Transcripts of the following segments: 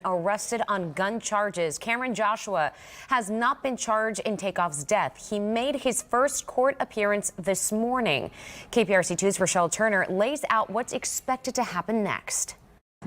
arrested on gun charges. Cameron Joshua has not been charged in Takeoff's death. He made his first court appearance this morning. KPRC 2's Rochelle Turner lays out what's expected to happen next.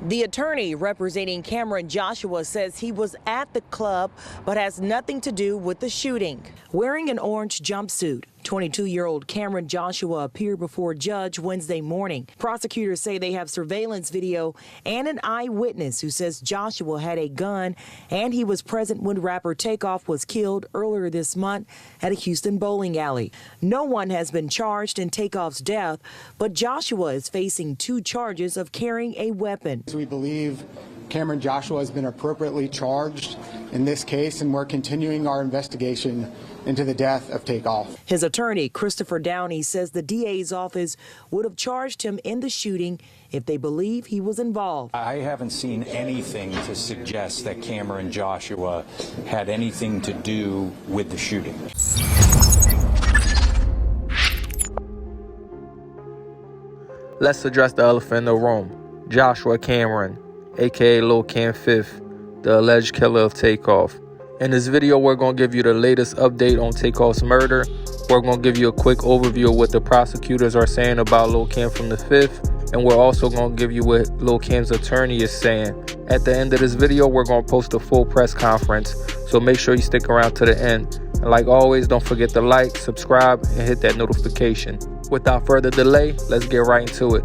The attorney representing Cameron Joshua says he was at the club but has nothing to do with the shooting. Wearing an orange jumpsuit, 22-year-old Cameron Joshua appeared before a judge Wednesday morning. Prosecutors say they have surveillance video and an eyewitness who says Joshua had a gun and he was present when rapper Takeoff was killed earlier this month at a Houston bowling alley. No one has been charged in Takeoff's death, but Joshua is facing 2 charges of carrying a weapon. We believe Cameron Joshua has been appropriately charged in this case, and we're continuing our investigation into the death of Takeoff. His attorney, Christopher Downey, says the DA's office would have charged him in the shooting if they believe he was involved. I haven't seen anything to suggest that Cameron Joshua had anything to do with the shooting. Let's address the elephant in the room. Joshua Cameron, aka Lil Cam 5th, the alleged killer of Takeoff. In this video, we're going to give you the latest update on Takeoff's murder. We're going to give you a quick overview of what the prosecutors are saying about Lil Cam from the 5th. And we're also going to give you what Lil Cam's attorney is saying. At the end of this video, we're going to post a full press conference. So make sure you stick around to the end. And like always, don't forget to like, subscribe, and hit that notification. Without further delay, let's get right into it.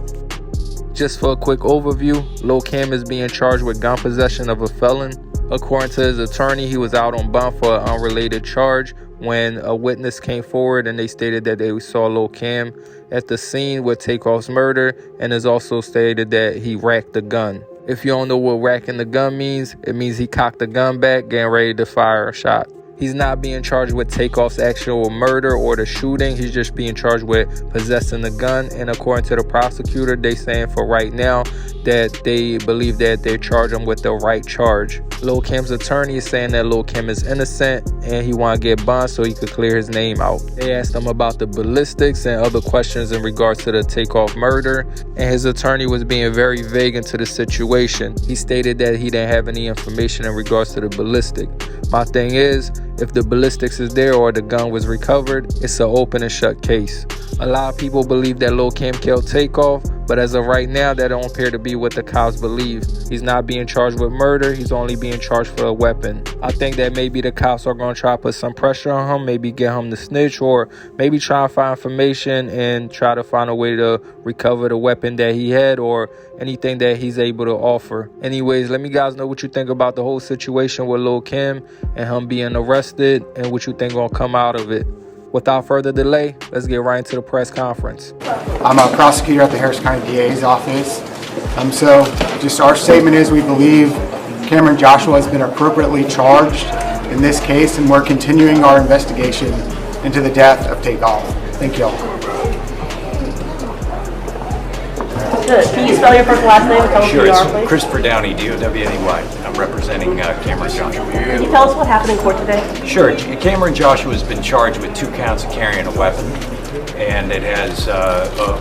Just for a quick overview, Lil Cam is being charged with gun possession of a felon. According to his attorney, he was out on bond for an unrelated charge when a witness came forward and they stated that they saw Lil Cam at the scene with Takeoff's murder, and has also stated that he racked the gun. If you don't know what racking the gun means, it means he cocked the gun back, getting ready to fire a shot. He's not being charged with Takeoff's actual murder or the shooting. He's just being charged with possessing the gun. And according to the prosecutor, they saying for right now that they believe that they charge him with the right charge. Lil Cam's attorney is saying that Lil Cam is innocent and he want to get bond so he could clear his name out. They asked him about the ballistics and other questions in regards to the Takeoff murder, and his attorney was being very vague into the situation. He stated that he didn't have any information in regards to the ballistic. My thing is, if the ballistics is there or the gun was recovered, it's an open and shut case. A lot of people believe that Lil Cam killed Takeoff, but as of right now, that don't appear to be what the cops believe. He's not being charged with murder, he's only being charged for a weapon. I think that maybe the cops are going to try to put some pressure on him, maybe get him to snitch, or maybe try to find information and try to find a way to recover the weapon that he had or anything that he's able to offer. Anyways, let me guys know what you think about the whole situation with Lil Cam and him being arrested, and what you think gonna come out of it. Without further delay, let's get right into the press conference. I'm a prosecutor at the Harris County DA's office. So just our statement is we believe Cameron Joshua has been appropriately charged in this case, and we're continuing our investigation into the death of Takeoff. Thank you all. Good. Can you spell your first and last name and tell us who you are, please? Christopher Downey, D-O-W-N-E-Y. I'm representing Cameron Joshua. Can you tell us what happened in court today? Sure. Cameron Joshua has been charged with 2 counts of carrying a weapon, and it has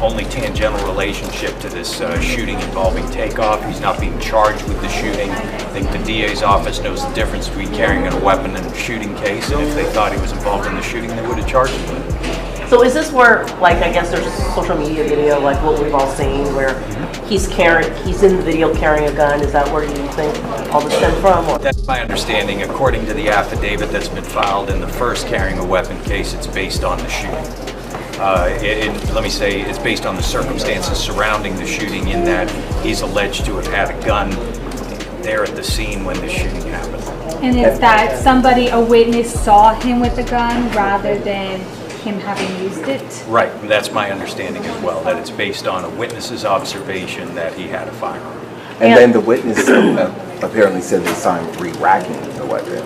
only tangential relationship to this shooting involving Takeoff. He's not being charged with the shooting. I think the DA's office knows the difference between carrying a weapon and a shooting case, and if they thought he was involved in the shooting, they would have charged him with it. So is this where, like, I guess there's a social media video, like what we've all seen, where he's in the video carrying a gun? Is that where you think all this stemmed from? Or? That's my understanding. According to the affidavit that's been filed in the first carrying a weapon case, it's based on the shooting. Let me say, it's based on the circumstances surrounding the shooting, in that he's alleged to have had a gun there at the scene when the shooting happened. And is that a witness saw him with the gun rather than him having used it? Right, that's my understanding as well, that it's based on a witness's observation that he had a firearm. And then the witness apparently said they saw him re-racking the weapon.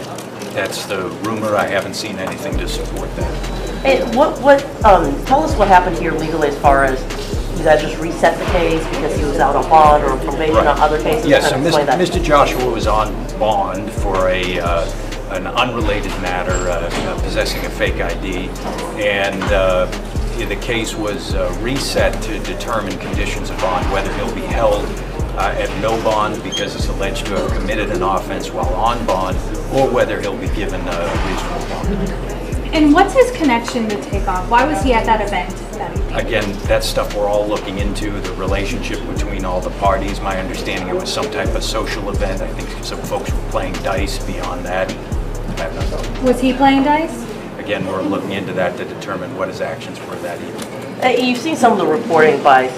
That's the rumor. I haven't seen anything to support that. And tell us what happened here legally, as far as you guys just reset the case because he was out on bond or probation on other cases? Yes, so Mr. Joshua was on bond for an unrelated matter, possessing a fake ID, and the case was reset to determine conditions of bond, whether he'll be held at no bond because he's alleged to have committed an offense while on bond, or whether he'll be given a reasonable bond. And what's his connection to Takeoff? Why was he at that event that evening? Again, that's stuff we're all looking into, the relationship between all the parties. My understanding, it was some type of social event. I think some folks were playing dice. Beyond that, I have no knowledge. Was he playing dice? Again, we're looking into that to determine what his actions were that evening. You've seen some of the reporting by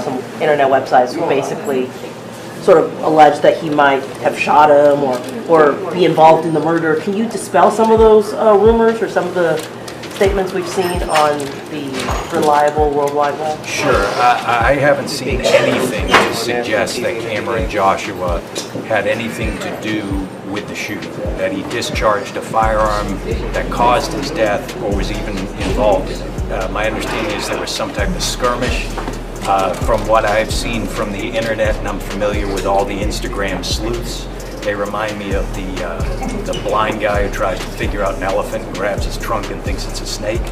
some internet websites who basically sort of allege that he might have shot him or be involved in the murder. Can you dispel some of those rumors or some of the statements we've seen on the reliable World Wide Web? Sure. I haven't seen anything to suggest that Cameron Joshua had anything to do with the shooting, that he discharged a firearm that caused his death or was even involved in it. My understanding is there was some type of skirmish. From what I've seen from the internet, and I'm familiar with all the Instagram sleuths, they remind me of the blind guy who tries to figure out an elephant and grabs his trunk and thinks it's a snake.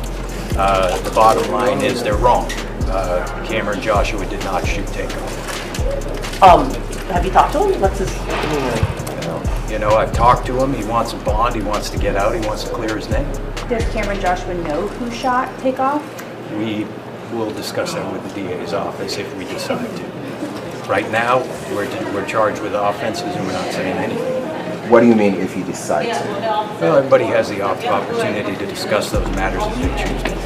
The bottom line is they're wrong. Cameron Joshua did not shoot Takeoff. Have you talked to him? What's his You know, I've talked to him. He wants a bond. He wants to get out. He wants to clear his name. Does Cameron Joshua know who shot Takeoff? We will discuss that with the DA's office if we decide to. Right now, we're charged with offenses and we're not saying anything. What do you mean if you decide to? Well, everybody has the opportunity to discuss those matters as they choose to.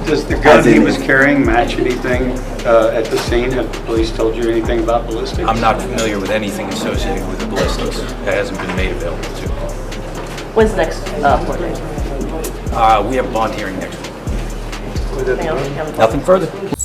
Does the gun he was carrying match anything at the scene? Have the police told you anything about ballistics? I'm not familiar with anything associated with the ballistics. That hasn't been made available to me. When's the next court date? We have a bond hearing next week. Anything else? Nothing further.